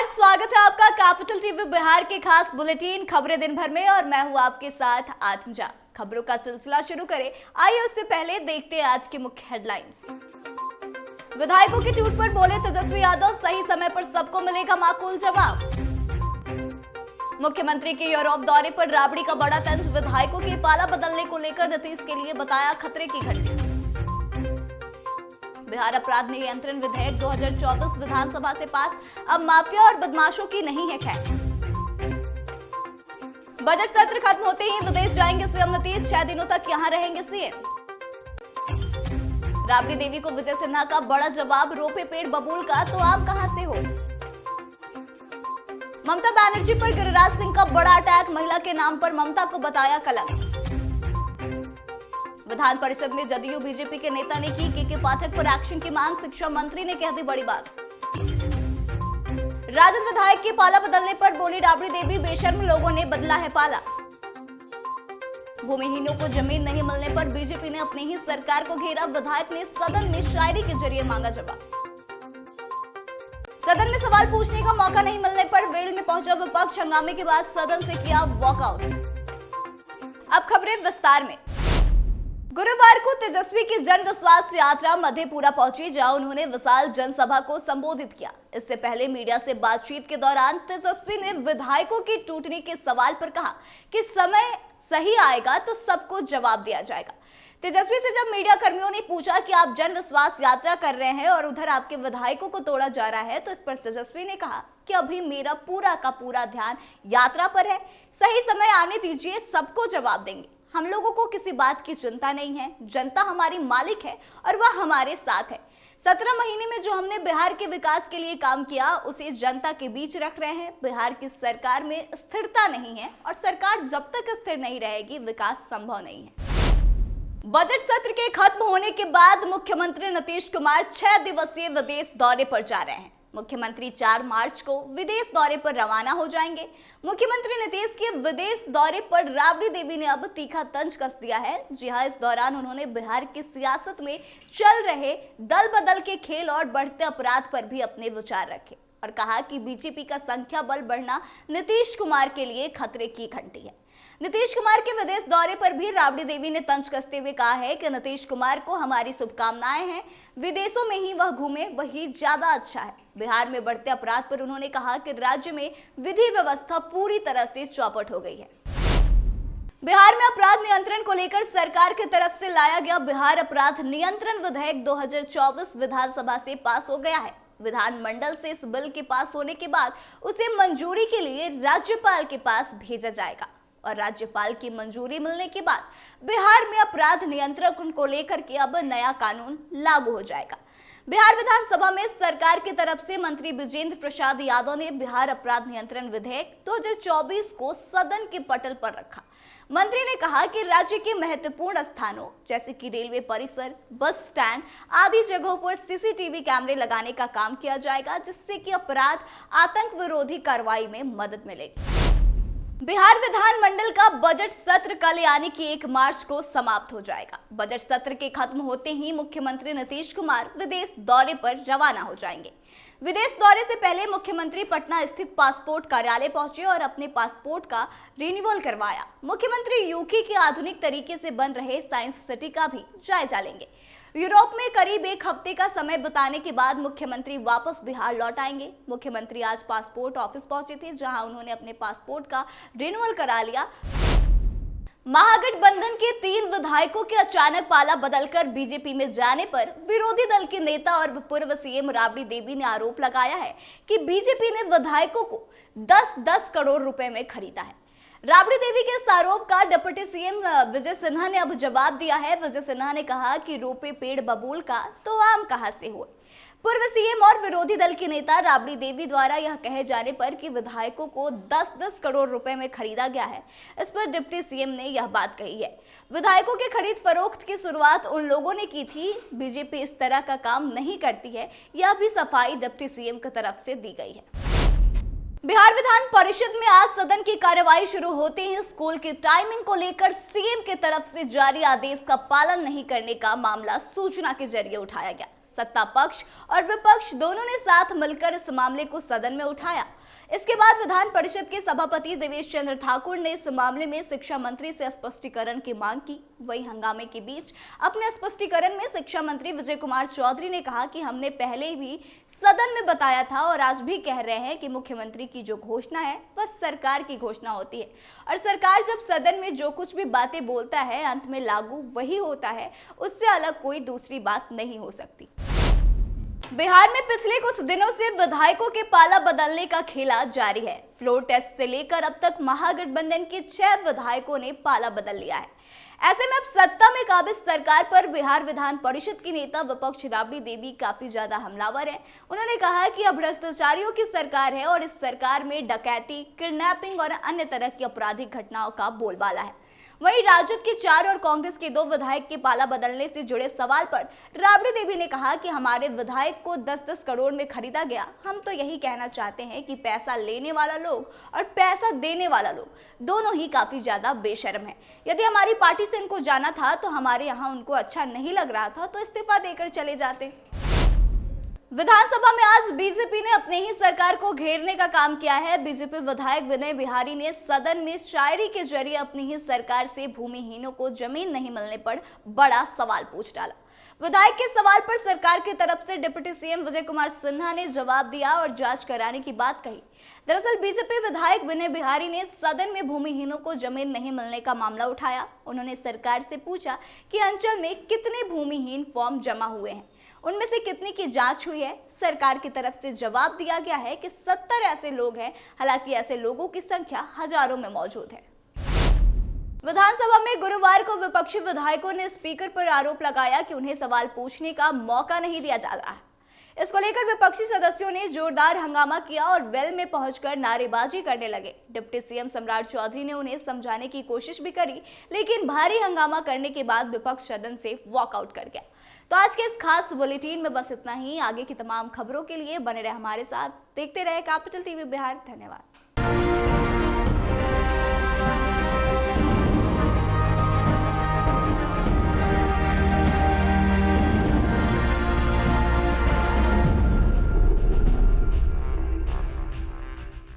नमस्कार, स्वागत है आपका कैपिटल टीवी बिहार के खास बुलेटिन खबरें दिन भर में और मैं हूं आपके साथ आत्मजा। खबरों का सिलसिला शुरू करें। आइए उससे पहले देखते हैं आज की मुख्य हेडलाइंस। विधायकों के ट्वीट पर बोले तेजस्वी यादव, सही समय पर सबको मिलेगा माकूल जवाब। मुख्यमंत्री के यूरोप दौरे पर राबड़ी का बड़ा तंज, विधायकों के पाला बदलने को लेकर नीतीश के लिए बताया खतरे की घंटी। बिहार अपराध नियंत्रण विधेयक 2024 विधानसभा से पास, अब माफिया और बदमाशों की नहीं है खैर। बजट सत्र खत्म होते ही विदेश जाएंगे सीएम नीतीश, 6 दिनों तक यहां रहेंगे सीएम। राबड़ी देवी को विजय सिन्हा का बड़ा जवाब, रोपे पेड़ बबूल का तो आम कहां से हो। ममता बनर्जी पर गिरिराज सिंह का बड़ा अटैक, महिला के नाम पर ममता को बताया कलंक। विधान परिषद में जदयू बीजेपी के नेता ने की के पाठक पर एक्शन की मांग, शिक्षा मंत्री ने कह दी बड़ी बात। राजद विधायक के पाला बदलने पर बोली राबड़ी देवी, बेशर्म लोगों ने बदला है पाला। भूमिहीनों को जमीन नहीं मिलने पर बीजेपी ने अपनी ही सरकार को घेरा, विधायक ने सदन में शायरी के जरिए मांगा जवाब। सदन में सवाल पूछने का मौका नहीं मिलने पर वेल में पहुंचा विपक्ष, हंगामे के बाद सदन से किया वॉकआउट। अब खबरें विस्तार में। गुरुवार को तेजस्वी की जन विश्वास यात्रा मधेपुरा पहुंची, जहां उन्होंने विशाल जनसभा को संबोधित किया। इससे पहले मीडिया से बातचीत के दौरान तेजस्वी ने विधायकों की टूटने के सवाल पर कहा कि समय सही आएगा तो सबको जवाब दिया जाएगा। तेजस्वी से जब मीडिया कर्मियों ने पूछा कि आप जन विश्वास यात्रा कर रहे हैं और उधर आपके विधायकों को तोड़ा जा रहा है, तो इस पर तेजस्वी ने कहा कि अभी मेरा पूरा का पूरा ध्यान यात्रा पर है, सही समय आने दीजिए, सबको जवाब देंगे। हम लोगों को किसी बात की चिंता नहीं है, जनता हमारी मालिक है और वह हमारे साथ है। 17 महीने में जो हमने बिहार के विकास के लिए काम किया उसे जनता के बीच रख रहे हैं। बिहार की सरकार में स्थिरता नहीं है और सरकार जब तक स्थिर नहीं रहेगी विकास संभव नहीं है। बजट सत्र के खत्म होने के बाद मुख्यमंत्री नीतीश कुमार 6 दिवसीय विदेश दौरे पर जा रहे हैं। मुख्यमंत्री 4 मार्च को विदेश दौरे पर रवाना हो जाएंगे। मुख्यमंत्री नीतीश के विदेश दौरे पर राबड़ी देवी ने अब तीखा तंज कस दिया है। जी हां, इस दौरान उन्होंने बिहार की सियासत में चल रहे दल बदल के खेल और बढ़ते अपराध पर भी अपने विचार रखे और कहा कि बीजेपी का संख्या बल बढ़ना नीतीश कुमार के लिए खतरे की घंटी है। नीतीश कुमार के विदेश दौरे पर भी राबड़ी देवी ने तंज कसते हुए कहा है कि नीतीश कुमार को हमारी शुभकामनाएं हैं, विदेशों में ही वह घूमे वही ज्यादा अच्छा है। बिहार में बढ़ते अपराध पर उन्होंने कहा कि राज्य में विधि व्यवस्था पूरी तरह से चौपट हो गई है। बिहार में अपराध नियंत्रण को लेकर सरकार की तरफ से लाया गया बिहार अपराध नियंत्रण विधेयक 2024 विधानसभा से पास हो गया है। विधानमंडल से इस बिल के पास होने के बाद उसे मंजूरी के लिए राज्यपाल के पास भेजा जाएगा और राज्यपाल की मंजूरी मिलने के बाद बिहार में अपराध नियंत्रण को लेकर के अब नया कानून लागू हो जाएगा। बिहार विधानसभा में सरकार की तरफ से मंत्री विजेंद्र प्रसाद यादव ने बिहार अपराध नियंत्रण विधेयक 2024 को सदन के पटल पर रखा। मंत्री ने कहा कि राज्य के महत्वपूर्ण स्थानों जैसे कि रेलवे परिसर, बस स्टैंड आदि जगहों पर सीसीटीवी कैमरे लगाने का काम किया जाएगा, जिससे कि अपराध आतंक विरोधी कार्रवाई में मदद मिलेगी। बिहार विधानमंडल का बजट सत्र कल यानी कि 1 मार्च को समाप्त हो जाएगा। बजट सत्र के खत्म होते ही मुख्यमंत्री नीतीश कुमार विदेश दौरे पर रवाना हो जाएंगे। विदेश दौरे से पहले मुख्यमंत्री पटना स्थित पासपोर्ट कार्यालय पहुंचे और अपने पासपोर्ट का रिन्यूअल करवाया। मुख्यमंत्री यूके के आधुनिक तरीके से बन रहे साइंस सिटी का भी जायजा लेंगे। यूरोप में करीब 1 हफ्ते का समय बिताने के बाद मुख्यमंत्री वापस बिहार लौट आएंगे। मुख्यमंत्री आज पासपोर्ट ऑफिस पहुंचे थे, जहां उन्होंने अपने पासपोर्ट का रिन्यूअल करा लिया। महागठबंधन के 3 विधायकों के अचानक पाला बदलकर बीजेपी में जाने पर विरोधी दल के नेता और पूर्व सीएम राबड़ी देवी ने आरोप लगाया है कि बीजेपी ने विधायकों को 10-10 करोड़ रुपए में खरीदा है। राबड़ी देवी के इस आरोप का डिप्टी सीएम विजय सिन्हा ने अब जवाब दिया है। विजय सिन्हा ने कहा कि रोपे पेड़ बबूल का तो आम कहां से हुए। पूर्व सीएम और विरोधी दल के नेता राबड़ी देवी द्वारा यह कहे जाने पर कि विधायकों को 10-10 करोड़ रुपए में खरीदा गया है, इस पर डिप्टी सीएम ने यह बात कही है। विधायकों के खरीद फरोख्त की शुरुआत उन लोगों ने की थी। बीजेपी इस तरह का काम नहीं करती है, यह भी सफाई डिप्टी सीएम की तरफ से दी गई है। बिहार विधान परिषद में आज सदन की कार्यवाही शुरू होते ही स्कूल की टाइमिंग को लेकर सीएम की तरफ से जारी आदेश का पालन नहीं करने का मामला सूचना के जरिए उठाया गया। सत्ता पक्ष और विपक्ष दोनों ने साथ मिलकर इस मामले को सदन में उठाया। इसके बाद विधान परिषद के सभापति देवेश चंद्र ठाकुर ने इस मामले में शिक्षा मंत्री से स्पष्टीकरण की मांग की। वहीं हंगामे के बीच अपने स्पष्टीकरण में शिक्षा मंत्री विजय कुमार चौधरी ने कहा कि हमने पहले भी सदन में बताया था और आज भी कह रहे हैं कि मुख्यमंत्री की जो घोषणा है वह सरकार की घोषणा होती है और सरकार जब सदन में जो कुछ भी बातें बोलता है अंत में लागू वही होता है, उससे अलग कोई दूसरी बात नहीं हो सकती। बिहार में पिछले कुछ दिनों से विधायकों के पाला बदलने का खेला जारी है। फ्लोर टेस्ट से लेकर अब तक महागठबंधन के 6 विधायकों ने पाला बदल लिया है। ऐसे में अब सत्ता में काबिज सरकार पर बिहार विधान परिषद की नेता विपक्ष राबड़ी देवी काफी ज्यादा हमलावर है। उन्होंने कहा कि अब भ्रष्टाचारियों की सरकार है और इस सरकार में डकैती, किडनैपिंग और अन्य तरह की आपराधिक घटनाओं का बोलबाला है। वहीं राजद के 4 और कांग्रेस के 2 विधायक के पाला बदलने से जुड़े सवाल पर राबड़ी देवी ने कहा कि हमारे विधायक को 10-10 करोड़ में खरीदा गया। हम तो यही कहना चाहते हैं कि पैसा लेने वाला लोग और पैसा देने वाला लोग दोनों ही काफी ज्यादा बेशर्म है। यदि हमारी पार्टी से इनको जाना था तो हमारे यहाँ उनको अच्छा नहीं लग रहा था तो इस्तीफा देकर चले जाते। विधानसभा में आज बीजेपी ने अपने ही सरकार को घेरने का काम किया है। बीजेपी विधायक विनय बिहारी ने सदन में शायरी के जरिए अपनी ही सरकार से भूमिहीनों को जमीन नहीं मिलने पर बड़ा सवाल पूछ डाला। विधायक के सवाल पर सरकार की तरफ से डिप्टी सीएम विजय कुमार सिन्हा ने जवाब दिया और जांच कराने की बात कही। दरअसल बीजेपी विधायक विनय बिहारी ने सदन में भूमिहीनों को जमीन नहीं मिलने का मामला उठाया। उन्होंने सरकार से पूछा कि अंचल में कितने भूमिहीन फॉर्म जमा हुए हैं, उनमें से कितने की जांच हुई है। सरकार की तरफ से जवाब दिया गया है कि 70 ऐसे लोग हैं, हालांकि ऐसे लोगों की संख्या हजारों में मौजूद है। विधानसभा में गुरुवार को विपक्षी विधायकों ने स्पीकर पर आरोप लगाया कि उन्हें सवाल पूछने का मौका नहीं दिया जा रहा है। इसको लेकर विपक्षी सदस्यों ने जोरदार हंगामा किया और वेल में पहुंचकर नारेबाजी करने लगे। डिप्टी सीएम सम्राट चौधरी ने उन्हें समझाने की कोशिश भी करी, लेकिन भारी हंगामा करने के बाद विपक्ष सदन से वॉकआउट कर गया। तो आज के इस खास बुलेटिन में बस इतना ही। आगे की तमाम खबरों के लिए बने रहे हमारे साथ, देखते रहे कैपिटल टीवी बिहार। धन्यवाद।